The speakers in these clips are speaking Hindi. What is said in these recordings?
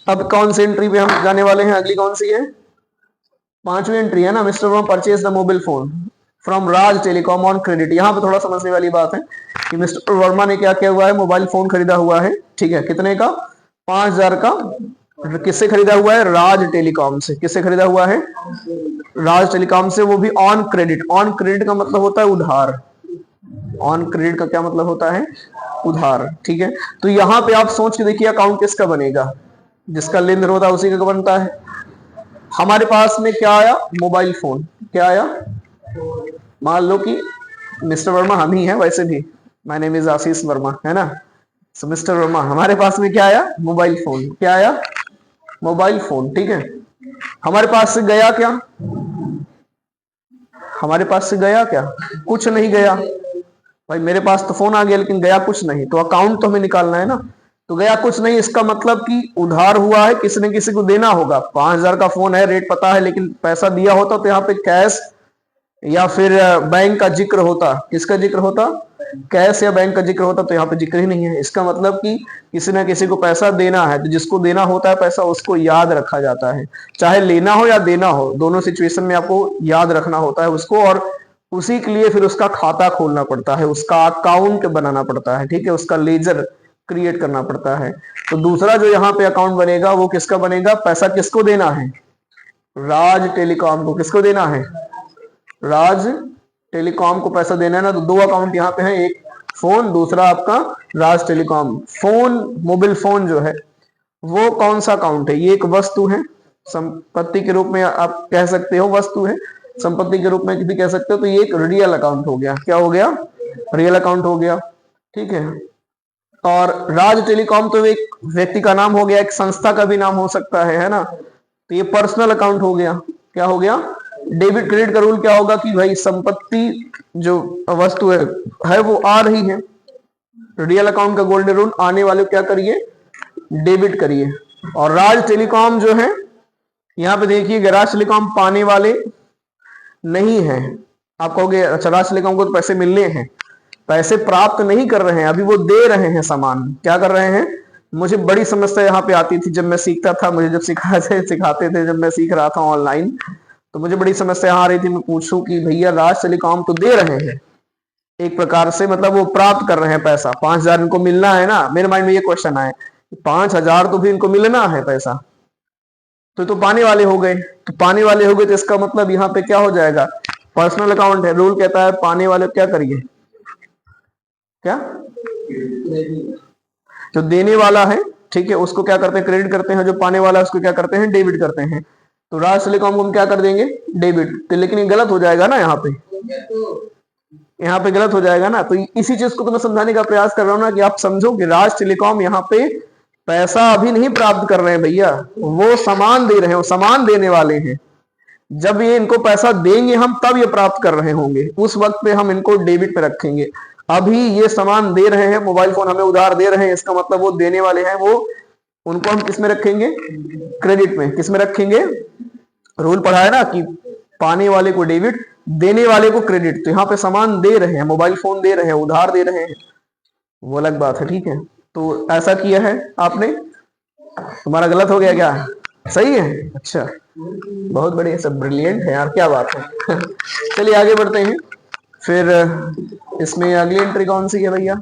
अब कौन सी एंट्री पे हम जाने वाले हैं, अगली कौन सी है, पांचवी एंट्री है ना, mister Verma purchase the mobile phone from Raj telecom on credit. यहाँ पे थोड़ा समझने वाली बात है कि मिस्टर वर्मा ने क्या किया हुआ है, मोबाइल फोन खरीदा हुआ है, ठीक है, कितने का, 5,000 का। किससे खरीदा हुआ है, राज टेलीकॉम से। किससे खरीदा हुआ है, राज टेलीकॉम से, वो भी ऑन क्रेडिट। ऑन क्रेडिट का मतलब होता है उधार। ऑन क्रेडिट का क्या मतलब होता है, उधार, ठीक है। तो यहाँ पे आप सोच के देखिए अकाउंट किसका बनेगा, जिसका लेन देन होता है उसी का बनता है। हमारे पास में क्या आया, मोबाइल फोन। क्या आया, मान लो कि मिस्टर वर्मा हम ही हैं, वैसे भी माय नेम इज आशीष वर्मा, है ना। सो मिस्टर वर्मा, हमारे पास में क्या आया, मोबाइल फोन। क्या आया, मोबाइल फोन, ठीक है। हमारे पास से गया क्या, हमारे पास से गया क्या, कुछ नहीं गया। भाई मेरे पास तो फोन आ गया लेकिन गया कुछ नहीं, तो अकाउंट तो हमें निकालना है ना। तो गया कुछ नहीं, इसका मतलब कि उधार हुआ है, किसी ने किसी को देना होगा। 5,000 का फोन है, रेट पता है, लेकिन पैसा दिया होता तो यहाँ पे कैश या फिर बैंक का जिक्र होता। किसका जिक्र होता, कैश या बैंक का जिक्र होता, तो यहाँ पे जिक्र ही नहीं है। इसका मतलब कि किसी ना किसी को पैसा देना है, तो जिसको देना होता है पैसा उसको याद रखा जाता है। चाहे लेना हो या देना हो, दोनों सिचुएशन में आपको याद रखना होता है उसको, और उसी के लिए फिर उसका खाता खोलना पड़ता है, उसका अकाउंट बनाना पड़ता है, ठीक है, उसका लेजर क्रिएट करना पड़ता है। तो दूसरा जो यहाँ पे अकाउंट बनेगा वो किसका बनेगा, पैसा किसको देना है, राज टेलीकॉम को। किसको देना है, राज टेलीकॉम को पैसा देना है ना। तो दो अकाउंट यहाँ पे हैं, एक फोन, दूसरा आपका राज टेलीकॉम। फोन, मोबाइल फोन जो है वो कौन सा अकाउंट है, ये एक वस्तु है, संपत्ति के रूप में आप कह सकते हो, वस्तु है, संपत्ति के रूप में भी कह सकते हो। तो ये एक रियल अकाउंट हो गया। क्या हो गया, रियल अकाउंट हो गया, ठीक है। और राज टेलीकॉम तो एक व्यक्ति का नाम हो गया, एक संस्था का भी नाम हो सकता है ना। तो ये पर्सनल अकाउंट हो गया। क्या हो गया, डेबिट क्रेडिट का रूल क्या होगा कि भाई संपत्ति जो वस्तु है वो आ रही है। रियल अकाउंट का गोल्डन रूल, आने वाले क्या करिए, डेबिट करिए। और राज टेलीकॉम जो है, यहाँ पे देखिए राज टेलीकॉम पाने वाले नहीं है। आप कहोगे अच्छा राज टेलीकॉम को तो पैसे मिलने हैं, पैसे प्राप्त नहीं कर रहे हैं, अभी वो दे रहे हैं सामान। क्या कर रहे हैं, मुझे बड़ी समस्या यहाँ पे आती थी जब मैं सीखता था, मुझे जब सिखाते थे, जब मैं सीख रहा था ऑनलाइन, तो मुझे बड़ी समस्या यहाँ आ रही थी। मैं पूछूं कि भैया राज टेलीकॉम तो दे रहे हैं एक प्रकार से, मतलब वो प्राप्त कर रहे हैं पैसा, 5,000 इनको मिलना है ना। मेरे माइंड में ये क्वेश्चन आए, 5,000 तो भी इनको मिलना है पैसा, तो पाने वाले हो गए। तो पाने वाले हो गए तो इसका मतलब यहाँ पे क्या हो जाएगा, पर्सनल अकाउंट है, रूल कहता है पाने वाले क्या करिए, क्या, जो देने वाला है, ठीक है, उसको क्या करते हैं, क्रेडिट करते हैं, जो पाने वाला है उसको क्या करते हैं, डेबिट करते हैं। तो राज टेलीकॉम को हम क्या कर देंगे, डेबिट। तो लेकिन ये गलत हो जाएगा ना, यहाँ पे गलत हो जाएगा ना। तो इसी चीज को तो मैं समझाने का प्रयास कर रहा हूँ ना, कि आप समझो कि राज टेलीकॉम यहाँ पे पैसा अभी नहीं प्राप्त कर रहे हैं भैया, वो सामान दे रहे हैं, वो सामान देने वाले हैं। जब ये इनको पैसा देंगे हम, तब ये प्राप्त कर रहे होंगे, उस वक्त पे हम इनको डेबिट पे रखेंगे। अभी ये सामान दे रहे हैं, मोबाइल फोन हमें उधार दे रहे हैं, इसका मतलब वो देने वाले हैं, वो उनको हम किस में रखेंगे, क्रेडिट में। किस में रखेंगे, रूल पढ़ा है ना कि पाने वाले को डेबिट, देने वाले को क्रेडिट। तो यहाँ पे सामान दे रहे हैं, मोबाइल फोन दे रहे हैं, उधार दे रहे हैं, वो अलग बात है, ठीक है। तो ऐसा किया है आपने, तुम्हारा गलत हो गया क्या, सही है, अच्छा, बहुत बढ़िया, सब ब्रिलियंट है यार, क्या बात है। चलिए आगे बढ़ते हैं। फिर इसमें अगली एंट्री कौन सी है भैया,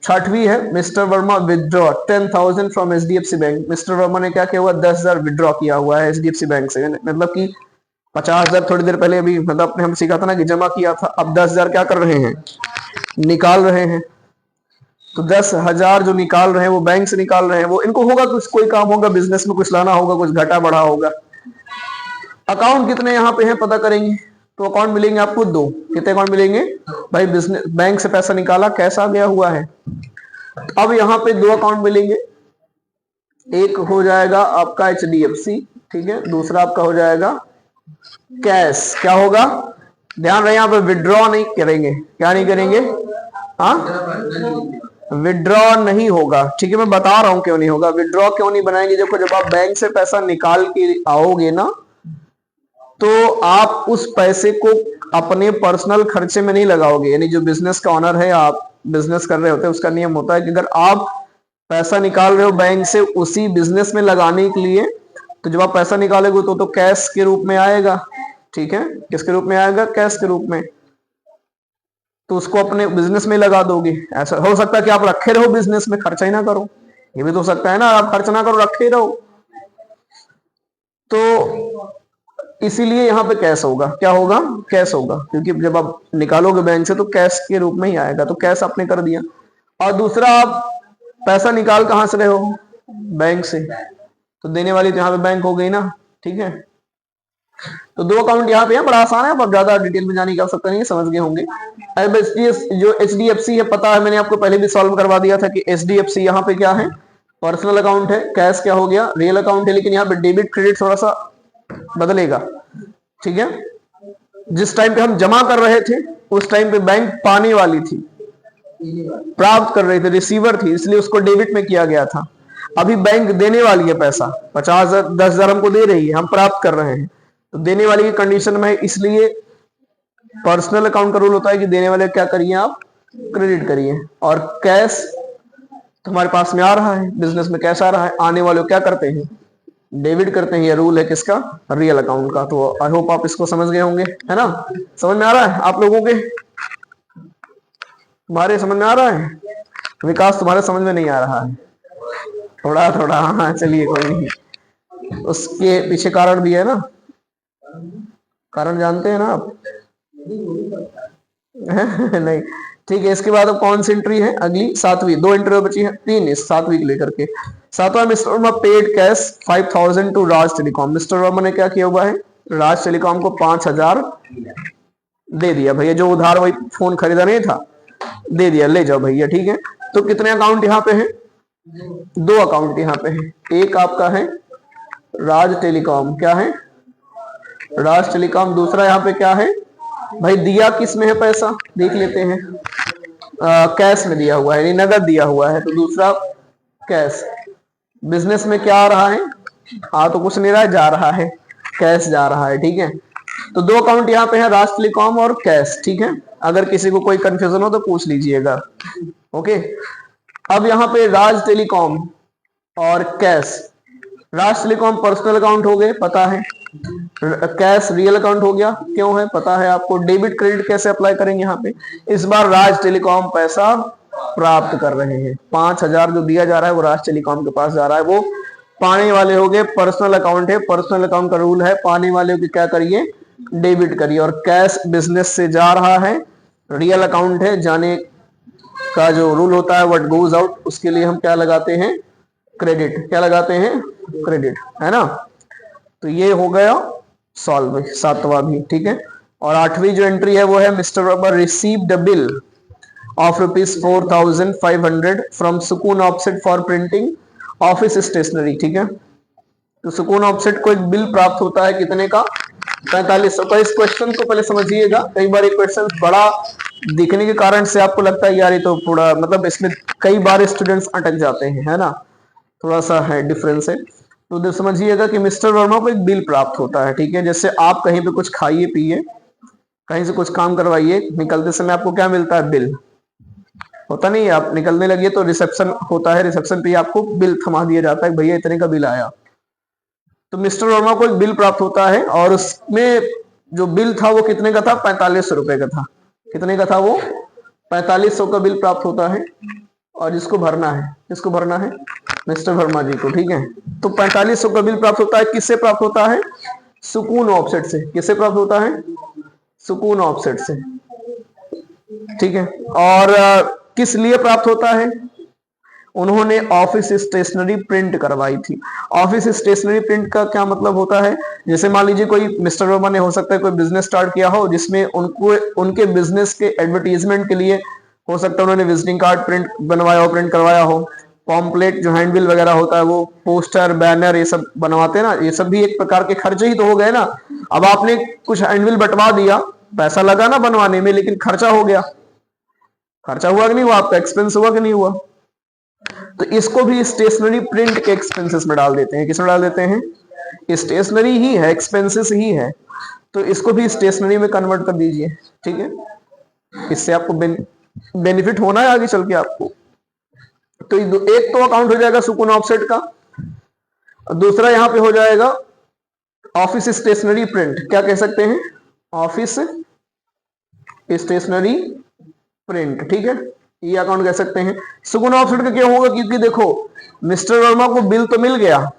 छठवीं है, mister Verma withdraw 10,000 from HDFC bank. Mister Verma ने क्या किया हुआ, 10,000 विदड्रॉ किया हुआ है एचडीएफसी बैंक से। मतलब कि 50,000 थोड़ी देर पहले अभी मतलब अपने हम सीखा था ना कि जमा किया था, अब 10,000 क्या कर रहे हैं, निकाल रहे हैं। तो 10,000 जो निकाल रहे हैं वो बैंक से निकाल रहे हैं, वो इनको होगा कुछ, कोई काम होगा, बिजनेस में कुछ लाना होगा, कुछ घटा बढ़ा होगा। अकाउंट कितने यहाँ पे हैं पता करेंगे, तो अकाउंट मिलेंगे आपको दो। कितने अकाउंट मिलेंगे भाई, बिजनेस बैंक से पैसा निकाला, कैश आ गया हुआ है। अब यहाँ पे दो अकाउंट मिलेंगे, एक हो जाएगा आपका एचडीएफसी, ठीक है, दूसरा आपका हो जाएगा कैश। क्या होगा, ध्यान रहे यहाँ पे विड्रॉ नहीं करेंगे, क्या नहीं करेंगे, हाँ, विड्रॉ नहीं होगा, ठीक है। मैं बता रहा हूं क्यों नहीं होगा, विड्रॉ क्यों नहीं बनाएंगे। देखो जब आप बैंक से पैसा निकाल के आओगे ना, तो आप उस पैसे को अपने पर्सनल खर्चे में नहीं लगाओगे। यानी जो बिजनेस का ऑनर है, आप बिजनेस कर रहे होते हैं, उसका नियम होता है कि अगर आप पैसा निकाल रहे हो बैंक से उसी बिजनेस में लगाने के लिए, तो जब आप पैसा निकालोगे तो कैश के रूप में आएगा, ठीक है, किसके रूप में आएगा, कैश के रूप में, तो उसको अपने बिजनेस में लगा दोगे। ऐसा हो सकता है कि आप रखे रहो बिजनेस में, खर्चा ही ना करो, ये भी तो हो सकता है ना, आप खर्च ना करो, रखे रहो, तो इसीलिए यहाँ पे कैश होगा, क्या होगा, कैश होगा, क्योंकि जब आप निकालोगे बैंक से तो कैश के रूप में ही आएगा, तो कैश आपने कर दिया। और दूसरा, आप पैसा निकाल कहां से रहे हो, बैंक से, तो देने वाली तो यहाँ पे बैंक हो गई ना, ठीक है। तो दो अकाउंट यहाँ पे है, बड़ा आसान है, आप ज्यादा डिटेल में जाने की आवश्यकता नहीं है, समझ गए होंगे। अब जो HDFC है, पता है, मैंने आपको पहले भी सॉल्व करवा दिया था कि HDFC यहाँ पे क्या है, पर्सनल अकाउंट है, कैश क्या हो गया, रियल अकाउंट है, लेकिन यहाँ पे डेबिट क्रेडिट थोड़ा सा बदलेगा, ठीक है। जिस टाइम पे हम जमा कर रहे थे उस टाइम पे बैंक पाने वाली थी, प्राप्त कर रहे थे, रिसीवर थी, इसलिए उसको डेबिट में किया गया था। अभी बैंक देने वाली है पैसा, 50,000 10,000 हमको दे रही है, हम प्राप्त कर रहे हैं, तो देने वाली की कंडीशन में, इसलिए पर्सनल अकाउंट का रूल होता है कि देने वाले क्या करिए, आप क्रेडिट करिए। और कैश तुम्हारे पास में आ रहा है, बिजनेस में कैश आ रहा है, आने वाले क्या करते हैं, डेबिट करते हैं। ये रूल है किसका, रियल अकाउंट का। तो आई होप आप इसको समझ गए होंगे, है ना, समझ में आ रहा है आप लोगों के, तुम्हारे समझ में आ रहा है, विकास तुम्हारे समझ में नहीं आ रहा है, थोड़ा थोड़ा, हाँ चलिए कोई नहीं, उसके पीछे कारण भी है ना, कारण जानते हैं ना आप नहीं, ठीक है। इसके बाद अब कौन सी एंट्री है, अगली 7वीं, 2 एंट्री बची है, 3 इस 7वीं को लेकर के। 7वां, mister Verma paid cash 5,000 to Raj telecom. Mister Verma ने क्या किया हुआ है, राज टेलीकॉम को 5,000 दे दिया, भैया जो उधार वही फोन खरीदा नहीं था, दे दिया, ले जाओ भैया, ठीक है। तो कितने अकाउंट यहाँ पे हैं, 2 अकाउंट यहाँ पे हैं, एक आपका है राज टेलीकॉम, क्या है, राज टेलीकॉम, दूसरा यहाँ पे क्या है भाई, दिया किस में है पैसा, देख लेते हैं, कैश में दिया हुआ है, नगद दिया हुआ है, तो दूसरा कैश। बिजनेस में क्या आ रहा है, आ तो कुछ नहीं रहा है, जा रहा है, कैश जा रहा है, ठीक है। तो 2 अकाउंट यहाँ पे है, राज टेलीकॉम और कैश, ठीक है। अगर किसी को कोई कंफ्यूजन हो तो पूछ लीजिएगा, ओके। अब यहाँ पे राज टेलीकॉम और कैश, राज टेलीकॉम पर्सनल अकाउंट हो गए, पता है, कैश रियल अकाउंट हो गया, क्यों है पता है आपको। डेबिट क्रेडिट कैसे अप्लाई करेंगे यहाँ पे, इस बार राज टेलीकॉम पैसा प्राप्त कर रहे हैं, 5,000 जो दिया जा रहा है वो राज टेलीकॉम के पास जा रहा है, वो पाने वाले हो गए, पर्सनल अकाउंट है, पर्सनल अकाउंट का रूल है, पाने वाले की क्या करिए, डेबिट करिए। और कैश बिजनेस से जा रहा है, रियल अकाउंट है, जाने का जो रूल होता है व्हाट गोज आउट, उसके लिए हम क्या लगाते हैं, क्रेडिट, क्या लगाते हैं, क्रेडिट, है ना। तो ये हो गया सॉल्व, 7वां भी, ठीक है। और 8वीं जो एंट्री है वो है, mister Verma received a bill of ₹4,500 from Sukoon offset for printing office stationery, ठीक है। तो सुकून ऑफसेट को एक बिल प्राप्त होता है, कितने का, 4500 का। इस क्वेश्चन को पहले समझिएगा, कई बार ये क्वेश्चन बड़ा दिखने के कारण से आपको लगता है यार ये तो थोड़ा, मतलब इसमें कई बार स्टूडेंट्स अटक जाते हैं, है ना, थोड़ा सा है डिफरेंस है। तो समझिएगा कि मिस्टर वर्मा को एक बिल प्राप्त होता है, ठीक है। जैसे आप कहीं पे कुछ खाइए पिए, कहीं से कुछ काम करवाइए, निकलते समय आपको क्या मिलता है, बिल होता नहीं है, आप निकलने लगिए तो रिसेप्शन होता है, रिसेप्शन पे आपको बिल थमा दिया जाता है, भैया इतने का बिल आया। तो मिस्टर वर्मा को एक बिल प्राप्त होता है, और उसमें जो बिल था वो कितने का था, 4500 रुपए का था। कितने का था वो, 4500 का बिल प्राप्त होता है, और जिसको भरना है, किसको भरना है, मिस्टर वर्मा जी को, ठीक है। तो 4500 का बिल प्राप्त होता है, किससे प्राप्त होता है, सुकून ऑफसेट से। किससे प्राप्त होता है, सुकून ऑफसेट से, ठीक है। और किस लिए प्राप्त होता है, उन्होंने ऑफिस स्टेशनरी प्रिंट करवाई थी। ऑफिस स्टेशनरी प्रिंट का क्या मतलब होता है, जैसे मान लीजिए कोई मिस्टर वर्मा ने हो सकता है कोई बिजनेस स्टार्ट किया हो, जिसमें उनको उनके बिजनेस के एडवर्टीजमेंट के लिए हो सकता है उन्होंने विजिटिंग कार्ड प्रिंट बनवाया हो, प्रिंट करवाया हो, पॉम्पलेट जो हैंडबिल वगैरह होता है वो, पोस्टर बैनर ये सब बनवाते हैं ना, ये सब भी एक प्रकार के खर्चे ही तो हो गए ना। अब आपने कुछ हैंडबिल बंटवा दिया, पैसा लगा ना बनवाने में, लेकिन खर्चा हो गया, खर्चा हुआ कि नहीं हुआ, आपका एक्सपेंस हुआ कि नहीं हुआ। तो इसको भी स्टेशनरी प्रिंट के एक्सपेंसेस में डाल देते हैं, किसमें डाल देते हैं, स्टेशनरी ही है, एक्सपेंसेस ही है, तो इसको भी स्टेशनरी में कन्वर्ट कर दीजिए, ठीक है। इससे आपको बेनिफिट होना है आगे चल के आपको, तो एक तो अकाउंट हो जाएगा सुकून ऑफसेट का, दूसरा यहां पे हो जाएगा ऑफिस स्टेशनरी प्रिंट। क्या कह सकते हैं? ऑफिस स्टेशनरी प्रिंट, ठीक है, ये अकाउंट कह सकते हैं। सुकून ऑफसेट का क्या होगा? क्योंकि देखो मिस्टर वर्मा को बिल तो मिल गया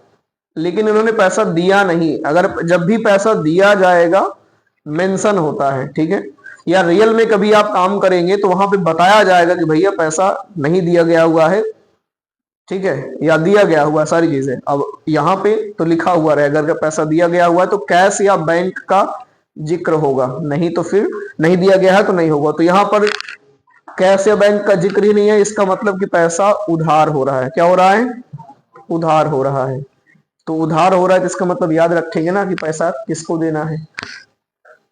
लेकिन इन्होंने पैसा दिया नहीं। अगर जब भी पैसा दिया जाएगा मेंशन होता है, ठीक है, या रियल में कभी आप काम करेंगे तो वहां पे बताया जाएगा कि भैया पैसा नहीं दिया गया हुआ है, ठीक है, या दिया गया हुआ है, सारी चीजें। अब यहाँ पे तो लिखा हुआ रहेगा अगर पैसा दिया गया हुआ है तो कैश या बैंक का जिक्र होगा, नहीं तो फिर नहीं दिया गया है तो नहीं होगा। तो यहाँ पर कैश या बैंक का जिक्र ही नहीं है, इसका मतलब कि पैसा उधार हो रहा है। क्या हो रहा है? उधार हो रहा है। तो उधार हो रहा है तो इसका मतलब याद रखेंगे ना कि पैसा किसको देना है।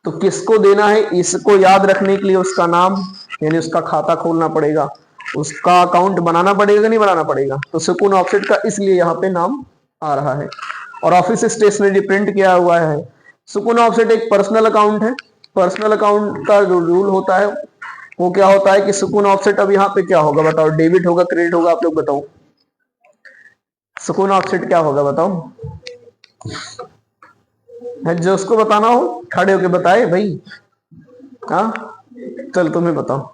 तो किसको देना है इसको याद रखने के लिए उसका नाम यानी उसका खाता खोलना पड़ेगा, उसका अकाउंट बनाना पड़ेगा कि नहीं बनाना पड़ेगा। तो सुकून ऑफसेट का इसलिए यहाँ पे नाम आ रहा है। और ऑफिस स्टेशनरी प्रिंट किया हुआ है। सुकून ऑफसेट एक पर्सनल अकाउंट है। पर्सनल अकाउंट का जो रूल होता है वो क्या होता है कि सुकून ऑफसेट अब यहाँ पे क्या होगा बताओ? डेबिट होगा, क्रेडिट होगा? आप लोग बताओ सुकून ऑफसेट क्या होगा बताओ? है जो उसको बताना हो खड़े होके बताए भाई। हाँ चल तुम्हें बताओ।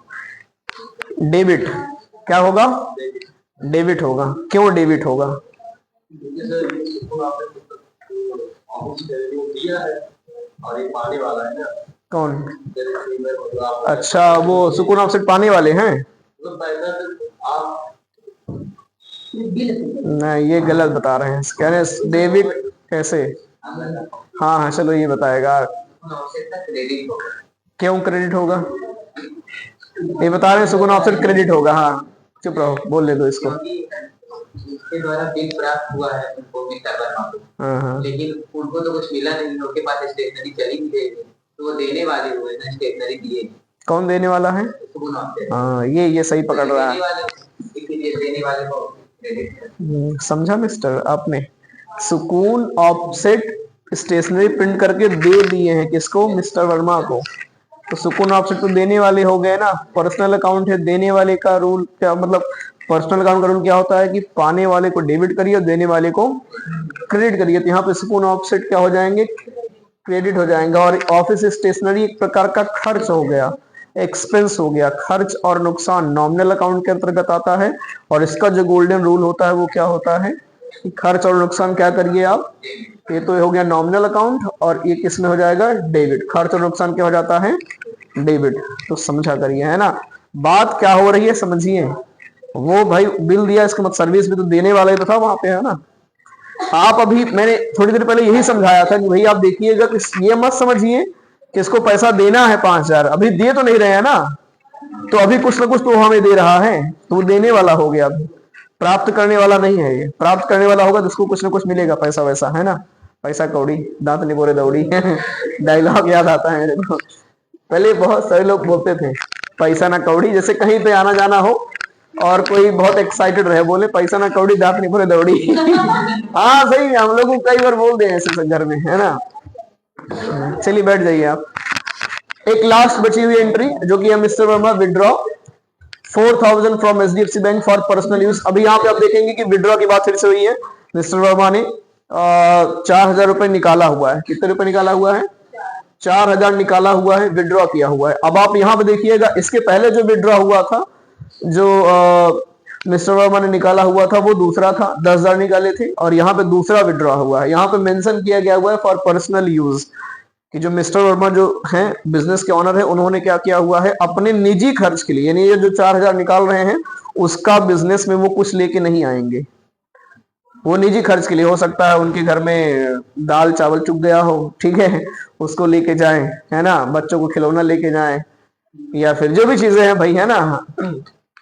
डेबिट क्या होगा? डेबिट होगा। क्यों डेबिट होगा? कौन? अच्छा वो सुकून ऑफसेट पाने वाले हैं? नहीं ये गलत बता रहे हैं, कह रहे हैं डेबिट कैसे? हाँ हाँ चलो ये बताएगा। क्यों क्रेडिट होगा? ये बता रहे हैं सुकून ऑफसेट क्रेडिट होगा। हाँ चुप रहो, बोल ले दो इसको। उसके द्वारा बिल प्राप्त हुआ है उनको मिस्टर वर्मा को, लेकिन उनको तो कुछ मिला नहीं, उनके पास स्टेशनरी चली भी गई तो वो देने वाले हुए ना, स्टेशनरी दिए। कौन देने वाला है? हाँ ये सही पकड़ रहा है। देने वाले को समझा मिस्टर आपने? सुकून ऑफसेट स्टेशनरी प्रिंट करके दे दिए हैं किसको? मिस्टर वर्मा को। तो सुकून ऑफसेट तो देने वाले हो गए ना। पर्सनल अकाउंट है, देने वाले का रूल क्या मतलब? पर्सनल अकाउंट का रूल क्या होता है कि पाने वाले को डेबिट करिए और देने वाले को क्रेडिट करिए। तो यहाँ पे सुकून ऑफसेट क्या हो जाएंगे? क्रेडिट हो जाएंगे। और ऑफिस स्टेशनरी एक प्रकार का खर्च हो गया, एक्सपेंस हो गया। खर्च और नुकसान नॉमिनल अकाउंट के अंतर्गत आता है। और इसका जो गोल्डन रूल होता है वो क्या होता है कि खर्च और नुकसान क्या करिए आप? ये तो हो गया नॉमिनल अकाउंट और ये किस में हो जाएगा? डेबिट। खर्च और नुकसान क्या हो जाता है? डेबिट। तो समझा करिए, है ना? बात क्या हो रही है समझिए। वो भाई बिल दिया, इसका मतलब सर्विस भी तो देने वाला ही तो था वहां पे, है ना? आप अभी मैंने थोड़ी देर पहले यही समझाया था कि भाई आप देखिएगा कि ये मत समझिए कि इसको पैसा देना है 5,000, अभी दे तो नहीं रहे हैं ना, तो अभी कुछ ना कुछ तो हमें दे रहा है, तो वो देने वाला हो गया। अभी प्राप्त करने वाला नहीं है। ये प्राप्त करने वाला होगा तो उसको कुछ ना कुछ मिलेगा, पैसा वैसा, है ना? पैसा कौड़ी दांत नहीं बोरे दौड़ी डायलॉग याद आता है मेरे को। पहले बहुत सारे लोग बोलते थे पैसा ना कौड़ी, जैसे कहीं पे आना जाना हो और कोई बहुत एक्साइटेड रहे, बोले पैसा ना कौड़ी दांत नहीं बोरे दौड़ी हाँ सही है, हम लोग को कई बार बोल दे ऐसे घर में, है ना? चलिए बैठ जाइए आप। एक लास्ट बची हुई एंट्री जो कि mister Verma withdraw 4,000 from HDFC bank for personal use. अभी यहाँ पे आप देखेंगे कि विड्रॉ की बात फिर से हुई है। मिस्टर वर्मा ने 4,000 रुपए निकाला हुआ है। कितने रुपए निकाला हुआ है? 4,000 निकाला हुआ है, विड्रॉ किया हुआ है। अब आप यहाँ पे देखिएगा इसके पहले जो विड्रॉ हुआ था, जो मिस्टर वर्मा ने निकाला हुआ था वो दूसरा था, 10,000 निकाले थे, और यहाँ पे दूसरा विड्रॉ हुआ है। यहाँ पे मेंशन किया गया हुआ है फॉर पर्सनल यूज, कि जो मिस्टर वर्मा जो हैं बिजनेस के ऑनर है, उन्होंने क्या किया हुआ है अपने निजी खर्च के लिए, यानी ये जो 4,000 निकाल रहे हैं उसका बिजनेस में वो कुछ लेके नहीं आएंगे, वो निजी खर्च के लिए। हो सकता है उनके घर में दाल चावल चुक गया हो, ठीक है, उसको लेके जाएं, है ना? बच्चों को खिलौना लेके जाएं, या फिर जो भी चीजें हैं भाई, है ना,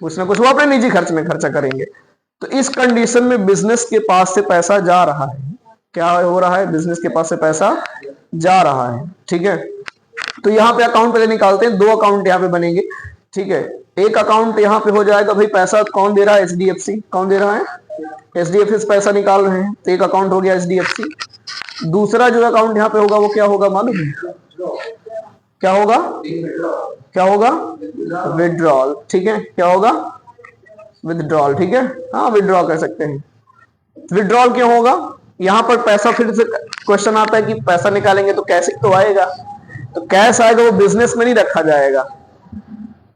कुछ ना कुछ वो अपने निजी खर्च में खर्चा करेंगे। तो इस कंडीशन में बिजनेस के पास से पैसा जा रहा है। क्या हो रहा है? बिजनेस के पास से पैसा जा रहा है, ठीक है। तो यहाँ पे अकाउंट पहले निकालते हैं। 2 अकाउंट यहाँ पे बनेंगे, ठीक है। एक अकाउंट यहाँ पे हो जाएगा भाई, पैसा कौन दे रहा है? एचडीएफसी। कौन दे रहा है? एचडीएफसी से पैसा निकाल रहे हैं, तो एक अकाउंट हो गया एचडीएफसी। दूसरा जो अकाउंट यहाँ पे होगा वो क्या होगा मालूम है? क्या होगा? क्या होगा? विड्रॉल, ठीक है। क्या होगा? विदड्रॉल, ठीक है, हाँ विदड्रॉ कर सकते हैं। विदड्रॉल क्यों होगा, यहाँ पर पैसा, फिर से क्वेश्चन आता है कि पैसा निकालेंगे तो कैश तो आएगा, तो कैश आएगा वो बिजनेस में नहीं रखा जाएगा,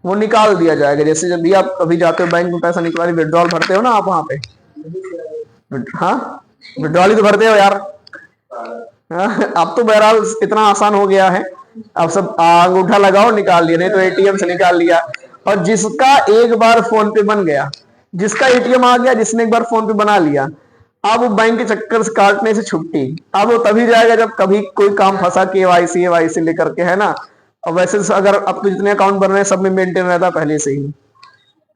वो निकाल दिया जाएगा। जैसे जब भी आप कभी जाते हो बैंक में पैसा निकलवाने, विदड्रॉल भरते हो ना आप वहां पे, हाँ विदड्रॉल ही तो भरते हो यार। अब तो बहरहाल इतना आसान हो गया है, अब सब अंगूठा लगाओ निकाल लिया, नहीं तो एटीएम से निकाल लिया। और जिसका एक बार फोन पे बन गया, जिसका एटीएम आ गया, जिसने एक बार फोन पे बना लिया, अब वो बैंक के चक्कर से काटने से छुट्टी। अब वो तभी जाएगा जब कभी कोई काम फंसा, केवाईसी लेकर के, है ना। और वैसे अगर अब तो जितने अकाउंट बन रहे हैं सब में मेंटेन रहता पहले से ही,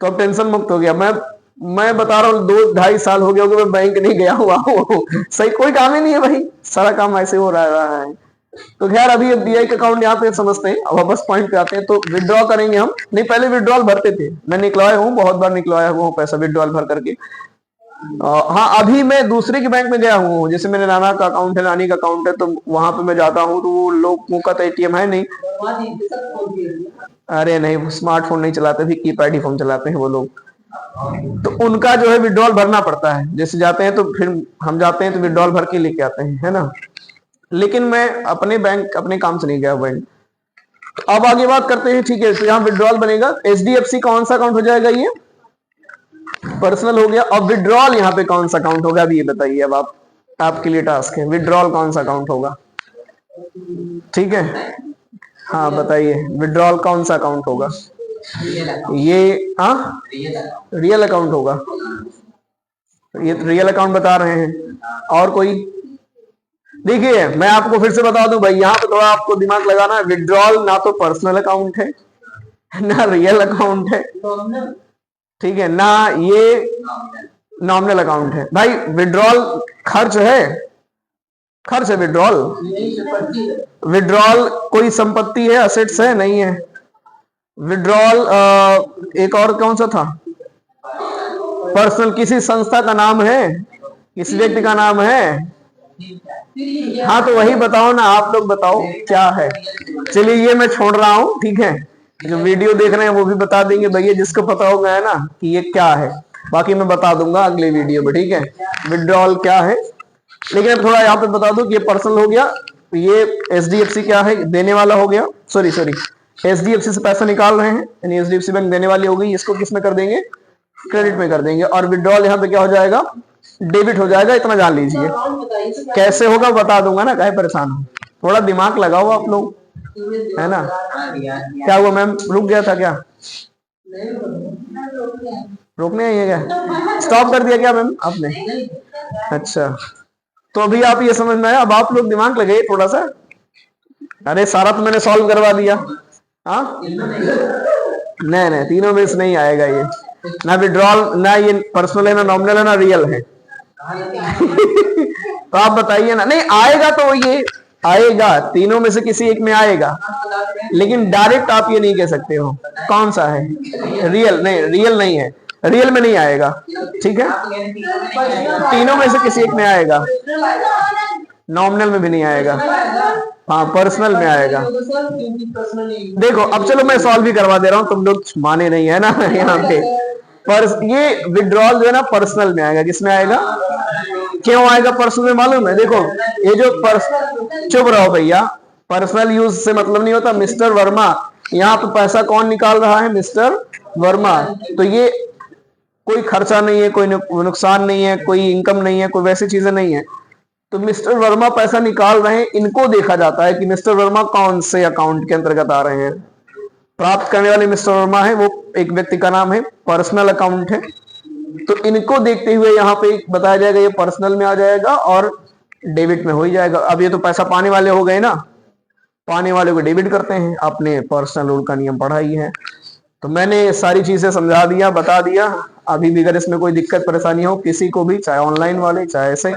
तो अब टेंशन मुक्त हो गया। मैं बता रहा हूँ 2-2.5 साल हो गया होगा मैं बैंक नहीं गया हुआ हूँ। सही कोई काम ही नहीं है भाई, सारा काम ऐसे हो रहा है। तो खैर अभी एसबीआई का अकाउंट यहाँ पे समझते हैं, अब बस पॉइंट पे आते हैं। तो विड्रॉ करेंगे हम, नहीं पहले विड्रॉल भरते थे, मैं निकलवाया हूँ, बहुत बार निकलवाया हुआ पैसा विड्रॉल भर करके। हाँ अभी मैं दूसरे के बैंक में गया हूँ, जैसे मेरे नाना का अकाउंट है, नानी का अकाउंट है, तो वहां पे मैं जाता हूँ, तो वो लोगों का तो एटीएम है नहीं। अरे नहीं, स्मार्टफोन नहीं चलाते भी, कीपैड ही फोन चलाते हैं वो लोग, तो उनका जो है विड्रॉल भरना पड़ता है। जैसे जाते हैं तो फिर हम जाते हैं तो विड्रॉल भर के लेके आते हैं, है ना। लेकिन मैं अपने बैंक, अपने काम से नहीं गया बैंक। तो अब आगे बात करते हैं, ठीक है। तो यहाँ विड्रॉल बनेगा, एचडीएफसी कौन सा अकाउंट हो जाएगा, ये पर्सनल हो गया। और विड्रॉल यहाँ पे कौन सा अकाउंट होगा, अभी ये बताइए। अब आपके लिए टास्क है, विड्रॉल कौन सा अकाउंट होगा, ठीक है, हाँ बताइए, विड्रॉल कौन सा अकाउंट होगा। ये हाँ रियल अकाउंट होगा, ये रियल अकाउंट बता रहे हैं। और कोई, देखिए मैं आपको फिर से बता दूं भाई, यहाँ पे थोड़ा आपको दिमाग लगाना है। विड्रॉल ना तो पर्सनल अकाउंट है, ना रियल अकाउंट है, ठीक है, ना ये नॉमिनल अकाउंट है। भाई विड्रॉल खर्च है, खर्च है विड्रॉल। विड्रॉल कोई संपत्ति है, असेट्स है, नहीं है। विड्रॉल एक और कौन सा था, पर्सनल, किसी संस्था का नाम है, किसी व्यक्ति का नाम है। हाँ तो वही बताओ ना, आप लोग बताओ क्या है। चलिए ये मैं छोड़ रहा हूँ, ठीक है, जो वीडियो देख रहे हैं वो भी बता देंगे भैया, जिसको पता होगा है ना कि ये क्या है। बाकी मैं बता दूंगा अगले वीडियो में, ठीक है, विड्रॉल क्या है। लेकिन अब थोड़ा यहाँ पे बता दूं कि ये पर्सनल हो गया, ये एचडीएफसी क्या है, देने वाला हो गया, सॉरी एचडीएफसी से पैसा निकाल रहे हैं, यानी एचडीएफसी बैंक देने वाली हो गई, इसको किस में कर देंगे, क्रेडिट में कर देंगे। और विड्रॉल यहाँ पे क्या हो जाएगा, डेबिट हो जाएगा, इतना जान लीजिए। कैसे होगा बता दूंगा ना, काहे परेशान हो, थोड़ा दिमाग लगाओ आप लोग, है ना। क्या हुआ मैम, रुक गया था क्या, रोकने आई है क्या, स्टॉप कर दिया क्या मैम आपने, अच्छा। तो अभी आप ये समझ में आया, अब आप लोग दिमाग लगाइए थोड़ा सा। अरे सारा तो मैंने सॉल्व करवा दिया, हाँ नहीं तीनों में से नहीं आएगा ये, ना विड्रॉल, ना ये पर्सनल है, ना नॉमिनल है, ना रियल है। तो आप बताइए ना, नहीं आएगा तो ये आएगा, तीनों में से किसी एक में आएगा, लेकिन डायरेक्ट आप ये नहीं कह सकते हो कौन सा है, रियल नहीं, रियल नहीं है, रियल में नहीं आएगा, ठीक है, तीनों में से किसी एक में आएगा, नॉमिनल में भी नहीं आएगा, हाँ पर्सनल में आएगा। देखो अब चलो मैं सॉल्व भी करवा दे रहा हूँ, तुम लोग माने नहीं है ना यहाँ पे। पर ये विड्रॉल जो है ना पर्सनल में आएगा, किसमें आएगा, क्यों आएगा पर्सनल में मालूम है, देखो ये जो चुप रहो भैया, पर्सनल यूज से मतलब नहीं होता। मिस्टर वर्मा, यहाँ पे पैसा कौन निकाल रहा है, मिस्टर वर्मा, तो ये कोई खर्चा नहीं है, कोई नुकसान नहीं है, कोई इनकम नहीं है, कोई वैसी चीजें नहीं है। तो मिस्टर वर्मा पैसा निकाल रहे हैं, इनको देखा जाता है कि मिस्टर वर्मा कौन से अकाउंट के अंतर्गत आ रहे हैं। प्राप्त करने वाले मिस्टर वर्मा है, वो एक व्यक्ति का नाम है, पर्सनल अकाउंट है, तो इनको देखते हुए यहाँ पे बताया जाएगा ये पर्सनल में आ जाएगा और डेबिट में हो ही जाएगा। अब ये तो पैसा पाने वाले हो गए ना, पाने वाले को डेबिट करते हैं, आपने पर्सनल रूल का नियम पढ़ा ही है। तो मैंने सारी चीजें समझा दिया, बता दिया। अभी भी अगर इसमें कोई दिक्कत परेशानी हो किसी को भी, चाहे ऑनलाइन वाले चाहे ऐसे,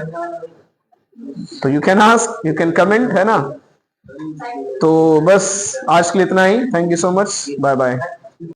तो you can ask, you can comment, है ना। तो बस आज के लिए इतना ही, thank you so much, bye bye.